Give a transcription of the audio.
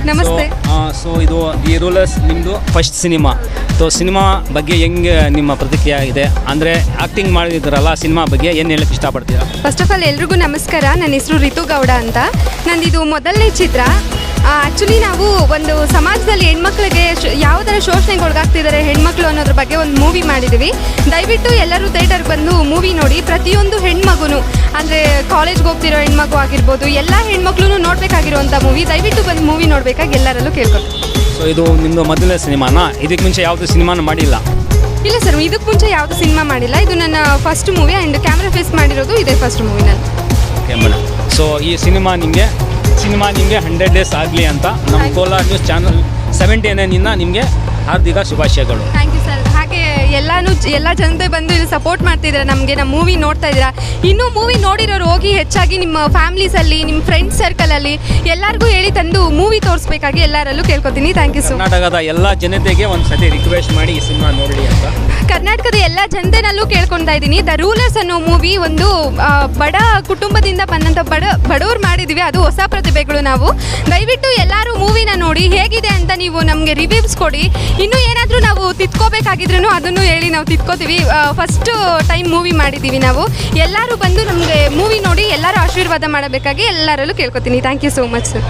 ನಮಸ್ತೆ. ಸೊ ಇದು the rulers ನಿಮ್ಮದು ಫಸ್ಟ್ ಸಿನಿಮಾ. ಸಿನಿಮಾ ಬಗ್ಗೆ ಹೆಂಗೆ ನಿಮ್ಮ ಪ್ರತಿಕ್ರಿಯೆ ಇದೆ? ಅಂದರೆ ಆ್ಯಕ್ಟಿಂಗ್ ಮಾಡಿದ್ರಲ್ಲ, ಸಿನಿಮಾ ಬಗ್ಗೆ ಏನು ಹೇಳಕ್ಕೆ ಇಷ್ಟಪಡ್ತೀರಾ? ಫಸ್ಟ್ ಆಫ್ ಆಲ್ ಎಲ್ರಿಗೂ ನಮಸ್ಕಾರ. ನನ್ನ ಹೆಸರು ರಿತು ಗೌಡ ಅಂತ. ನಂದಿದು ಮೊದಲನೇ ಚಿತ್ರ. ಆ್ಯಕ್ಚುಲಿ ನಾವು ಒಂದು ಸಮಾಜದಲ್ಲಿ ಹೆಣ್ಮಕ್ಳಿಗೆ ಯಾವ ಥರ ಶೋಷಣೆಗೆ ಒಳಗಾಗ್ತಿದ್ದಾರೆ ಹೆಣ್ಮಕ್ಳು ಅನ್ನೋದ್ರ ಬಗ್ಗೆ ಒಂದು ಮೂವಿ ಮಾಡಿದ್ದೀವಿ. ದಯವಿಟ್ಟು ಎಲ್ಲರೂ ಥಿಯೇಟರ್ಗೆ ಬಂದು ಮೂವಿ ನೋಡಿ. ಪ್ರತಿಯೊಂದು ಹೆಣ್ಮಗುನು ಅಂದರೆ ಕಾಲೇಜ್ಗೆ ಹೋಗ್ತಿರೋ ಹೆಣ್ಮಗು ಆಗಿರ್ಬೋದು, ಎಲ್ಲ ಹೆಣ್ಮಕ್ಳು ನೋಡಬೇಕಾಗಿರುವಂಥ ಮೂವಿ. ದಯವಿಟ್ಟು ಬಂದು ಮೂವಿ ನೋಡಬೇಕಾಗಿ ಎಲ್ಲರಲ್ಲೂ ಕೇಳ್ಕೊಳ್ತೀನಿ. ಸೊ ಇದು ನಿಮ್ಮದು ಮೊದಲನೇ ಸಿನಿಮಾನಾ? ಇದಕ್ಕೆ ಮುಂಚೆ ಯಾವುದು ಸಿನಿಮಾನ ಮಾಡಿಲ್ಲ? ಇಲ್ಲ ಸರ್, ಇದಕ್ಕೆ ಮುಂಚೆ ಯಾವುದು ಸಿನಿಮಾ ಮಾಡಿಲ್ಲ. ಇದು ನನ್ನ first movie and camera face ಮಾಡಿರೋದು ಇದೇ ಫಸ್ಟ್ ಮೂವಿ ನಾನು. Okay madam. ಸೊ ಈ ಸಿನಿಮಾ ನಿಮಗೆ 100 ಡೇಸ್ ಆಗಲಿ ಅಂತ ನಮ್ಮ ಕೋಲಾರ ನ್ಯೂಸ್ ಚಾನಲ್ 79 ನಿಮಗೆ ಹಾರ್ದಿಕ ಶುಭಾಶಯಗಳು. Thank you sir. ಹಾಗೆ ಎಲ್ಲ ಜನತೆ ಬಂದು ಇಲ್ಲಿ ಸಪೋರ್ಟ್ ಮಾಡ್ತಿದ್ದಾರೆ ನಮಗೆ. ನಮ್ಮ ಮೂವಿ ನೋಡ್ತಾ ಇದ್ದೀರಾ. ಇನ್ನೂ ಮೂವಿ ನೋಡಿರೋರು ಹೋಗಿ ಹೆಚ್ಚಾಗಿ ನಿಮ್ಮ ಫ್ಯಾಮಿಲೀಸಲ್ಲಿ, ನಿಮ್ಮ ಫ್ರೆಂಡ್ಸ್ ಸರ್ಕಲಲ್ಲಿ ಎಲ್ಲರಿಗೂ ಹೇಳಿ ತಂದು ಮೂವಿ ತೋರಿಸ್ಬೇಕಾಗಿ ಎಲ್ಲರಲ್ಲೂ ಕೇಳ್ಕೊತೀನಿ. Thank you so much. ಕರ್ನಾಟಕದ ಎಲ್ಲ ಜನತೆಗೆ ಒಂದು ಸತಿ ರಿಕ್ವೆಸ್ಟ್ ಮಾಡಿ ಈ ಸಿನಿಮಾ ನೋಡಲಿ ಅಂತ. ಕರ್ನಾಟಕದ ಎಲ್ಲ ಜನತೆನಲ್ಲೂ ಕೇಳ್ಕೊಳ್ತಾ ಇದ್ದೀನಿ. ದ ರೂಲರ್ಸ್ ಅನ್ನೋ ಮೂವಿ ಒಂದು ಬಡ ಕುಟುಂಬದಿಂದ ಬಂದಂಥ ಬಡವ್ರು ಮಾಡಿದ್ದೀವಿ. ಅದು ಹೊಸ ಪ್ರತಿಭೆಗಳು ನಾವು. ದಯವಿಟ್ಟು ಎಲ್ಲರೂ ಮೂವಿನ ನೋಡಿ ಹೇಗಿದೆ ಅಂತ ನೀವು ನಮಗೆ ರಿವ್ಯೂಸ್ ಕೊಡಿ. ಇನ್ನೂ ಏನಾದರೂ ನಾವು ತಿದ್ಕೋಬೇಕಾಗಿದ್ರೂ ಅದನ್ನು ಹೇಳಿ ನಾವು ತಿದ್ಕೋತೀವಿ. ಫಸ್ಟ್ ಟೈಮ್ ಮೂವಿ ಮಾಡಿದ್ದೀವಿ ನಾವು. ಎಲ್ಲರೂ ಬಂದು ನಮಗೆ ಮೂವಿ ನೋಡಿ ಎಲ್ಲರೂ ಆಶೀರ್ವಾದ ಮಾಡಬೇಕಾಗಿ ಎಲ್ಲರಲ್ಲೂ ಕೇಳ್ಕೊತೀನಿ. Thank you so much sir.